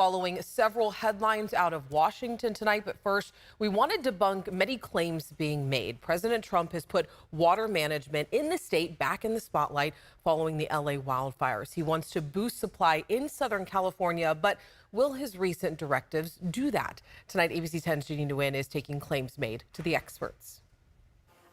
Following several headlines out of Washington tonight. But first, we want to debunk many claims being made. President Trump has put water management in the state back in the spotlight following the LA wildfires. He wants to boost supply in Southern California, but will his recent directives do that? Tonight, ABC 10's Jeannie Nguyen is taking claims made to the experts.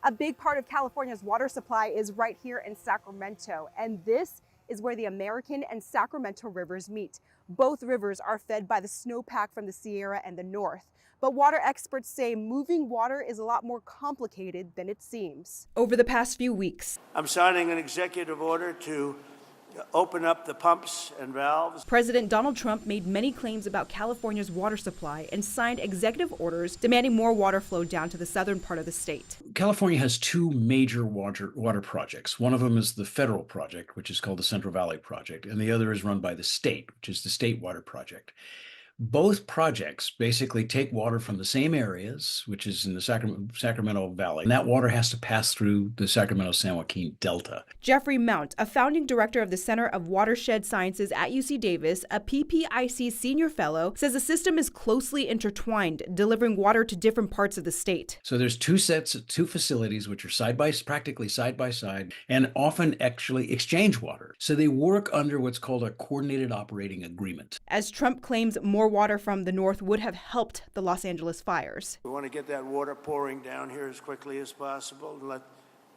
A big part of California's water supply is right here in Sacramento, and this is where the American and Sacramento rivers meet. Both rivers are fed by the snowpack from the Sierra and the north. But water experts say moving water is a lot more complicated than it seems. Over the past few weeks, I'm signing an executive order to open up the pumps and valves. President Donald Trump made many claims about California's water supply and signed executive orders demanding more water flow down to the southern part of the state. California has two major water projects. One of them is the federal project, which is called the Central Valley Project, and the other is run by the state, which is the State Water Project. Both projects basically take water from the same areas, which is in the Sacramento Valley, and that water has to pass through the Sacramento-San Joaquin Delta. Jeffrey Mount, a founding director of the Center of Watershed Sciences at UC Davis, a PPIC senior fellow, says the system is closely intertwined, delivering water to different parts of the state. So there's two facilities which are practically side by side, and often actually exchange water. So they work under what's called a coordinated operating agreement. As Trump claims more water from the north would have helped the Los Angeles fires. We want to get that water pouring down here as quickly as possible and let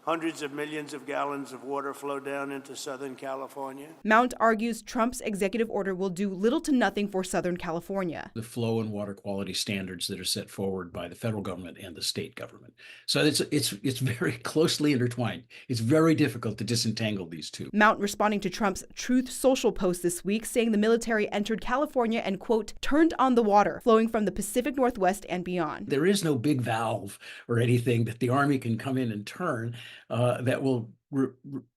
hundreds of millions of gallons of water flow down into Southern California. Mount argues Trump's executive order will do little to nothing for Southern California. The flow and water quality standards that are set forward by the federal government and the state government. So it's very closely intertwined. It's very difficult to disentangle these two. Mount responding to Trump's Truth Social post this week, saying the military entered California and, quote, turned on the water flowing from the Pacific Northwest and beyond. There is no big valve or anything that the Army can come in and turn that will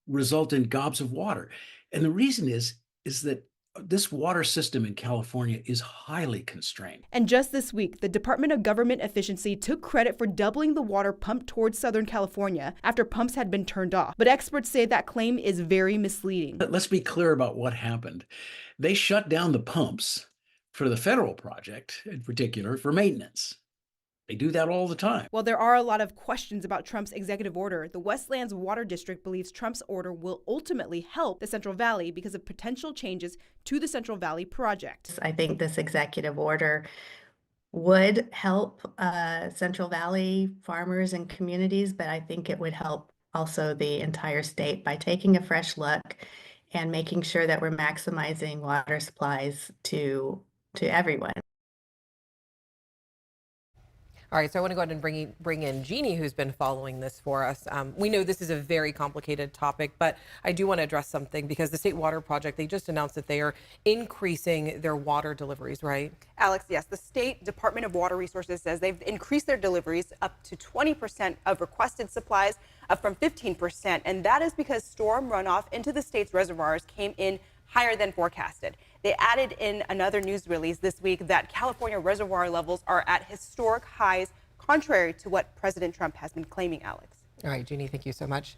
result in gobs of water. And the reason is that this water system in California is highly constrained. And just this week, the Department of Government Efficiency took credit for doubling the water pumped towards Southern California after pumps had been turned off. But experts say that claim is very misleading. But let's be clear about what happened. They shut down the pumps for the federal project, in particular, for maintenance. They do that all the time. While there are a lot of questions about Trump's executive order, the Westlands Water District believes Trump's order will ultimately help the Central Valley because of potential changes to the Central Valley project. I think this executive order would help Central Valley farmers and communities, but I think it would help also the entire state by taking a fresh look and making sure that we're maximizing water supplies to everyone. All right, so I want to go ahead and bring in Jeannie, who's been following this for us. We know this is a very complicated topic, but I do want to address something because the State Water Project, they just announced that they are increasing their water deliveries, right? Alex, yes, the State Department of Water Resources says they've increased their deliveries up to 20% of requested supplies, up from 15%. And that is because storm runoff into the state's reservoirs came in higher than forecasted. They added in another news release this week that California reservoir levels are at historic highs, contrary to what President Trump has been claiming, Alex. All right, Jeannie, thank you so much.